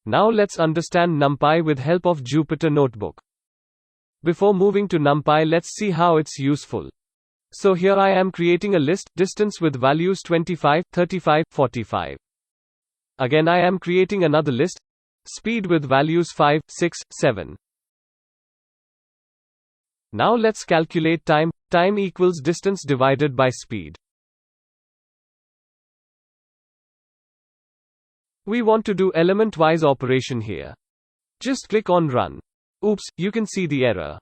Now let's understand NumPy with help of Jupyter Notebook. Before moving to NumPy, let's see how it's useful. So here I am creating a list, distance with values 25, 35, 45. Again I am creating another list, speed with values 5, 6, 7. Now let's calculate time. Time equals distance divided by speed. We want to do element-wise operation here. Just click on Run. Oops, you can see the error.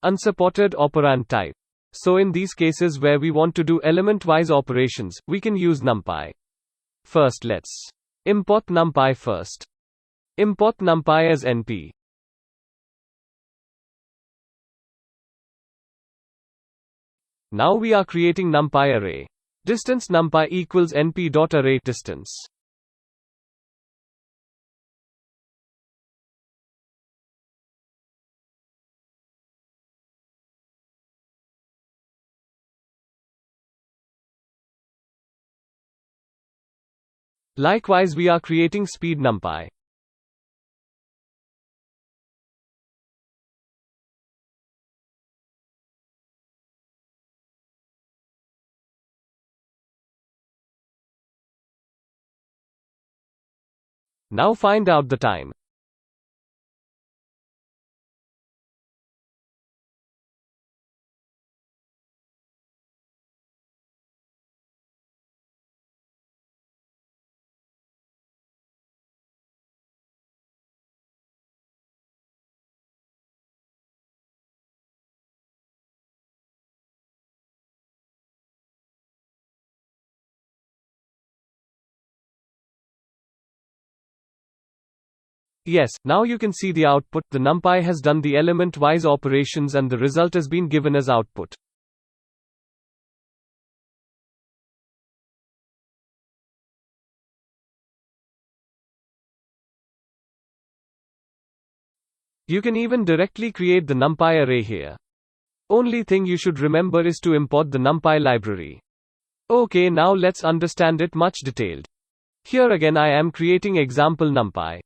Unsupported operand type. So in these cases where we want to do element-wise operations, we can use NumPy. First let's import NumPy first. Import NumPy as NP. Now we are creating NumPy array. Distance NumPy equals np.array_distance. Likewise we are creating speed NumPy. Now find out the time. Yes, now you can see the output. The NumPy has done the element-wise operations and the result has been given as output. You can even directly create the NumPy array here. Only thing you should remember is to import the NumPy library. Okay, now let's understand it much detailed. Here again I am creating example NumPy.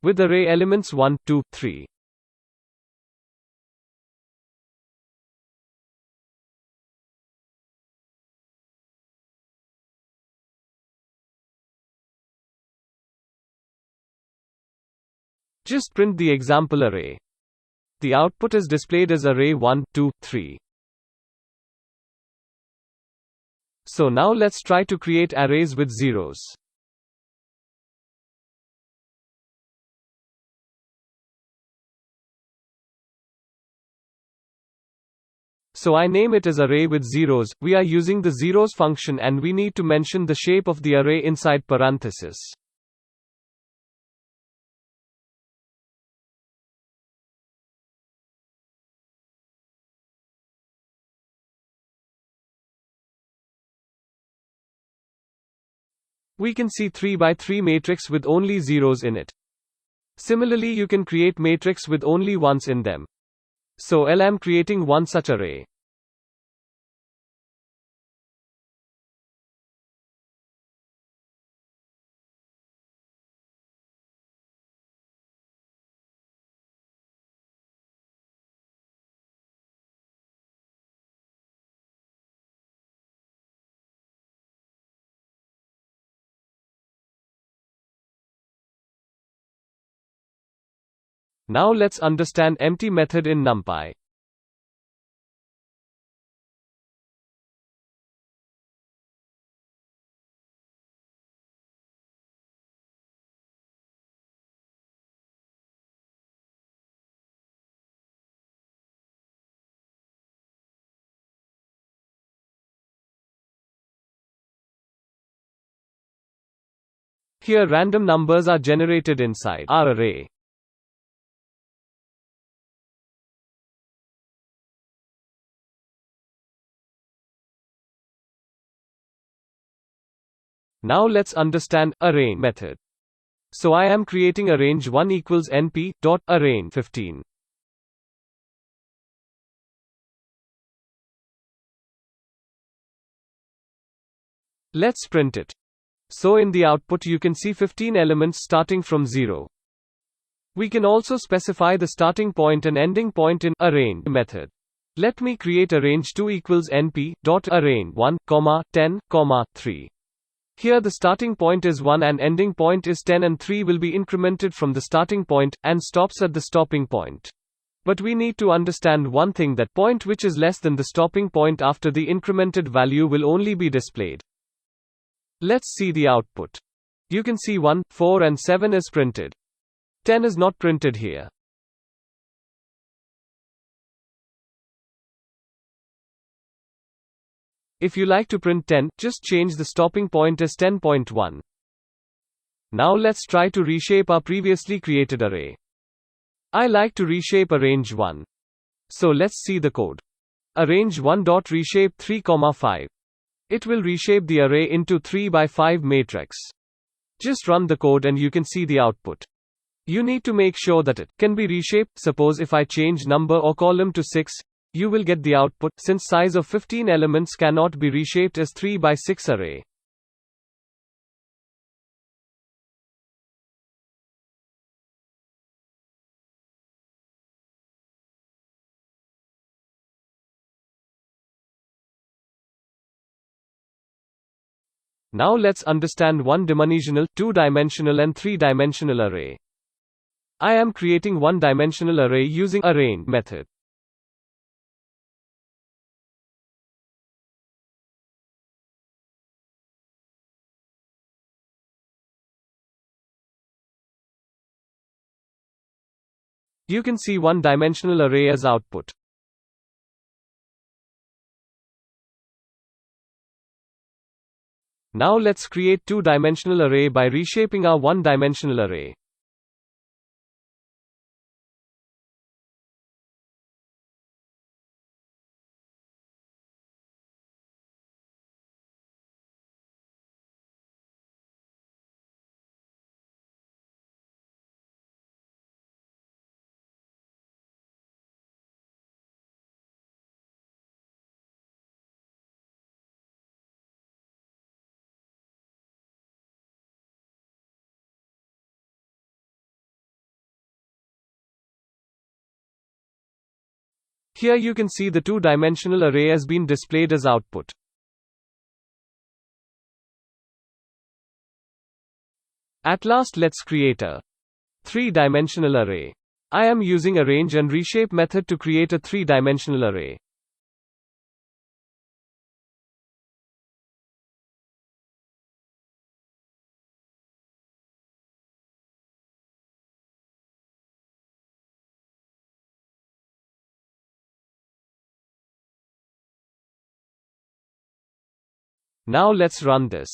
With array elements 1, 2, 3. Just print the example array. The output is displayed as array 1, 2, 3. So now let's try to create arrays with zeros. So I name it as array with zeros. We are using the zeros function and we need to mention the shape of the array inside parenthesis. We can see 3 by 3 matrix with only zeros in it. Similarly, you can create matrix with only ones in them. So I am creating one such array. Now let's understand empty method in NumPy. Here random numbers are generated inside our array. Now let's understand array method. So I am creating a range 1 equals np dot array 15. Let's print it. So in the output you can see 15 elements starting from 0. We can also specify the starting point and ending point in array method. Let me create a range 2 equals np dot array 1, 10, 3. Here the starting point is 1 and ending point is 10, and 3 will be incremented from the starting point and stops at the stopping point. But we need to understand one thing, that point which is less than the stopping point after the incremented value will only be displayed. Let's see the output. You can see 1, 4 and 7 is printed. 10 is not printed here. If you like to print 10, just change the stopping point as 10.1. Now let's try to reshape our previously created array. I like to reshape a range 1. So let's see the code. Arrange 1 dot reshape 3, 5. It will reshape the array into 3 by 5 matrix. Just run the code and you can see the output. You need to make sure that it can be reshaped. Suppose if I change number or column to 6, you will get the output, since size of 15 elements cannot be reshaped as 3 by 6 array. Now let's understand one-dimensional, two-dimensional and three-dimensional array. I am creating one-dimensional array using array method. You can see one-dimensional array as output. Now let's create two-dimensional array by reshaping our one-dimensional array. Here you can see the two-dimensional array has been displayed as output. At last let's create a three-dimensional array. I am using arrange and reshape method to create a three-dimensional array. Now let's run this.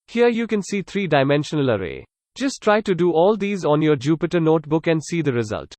Here you can see three-dimensional array. Just try to do all these on your Jupyter notebook and see the result.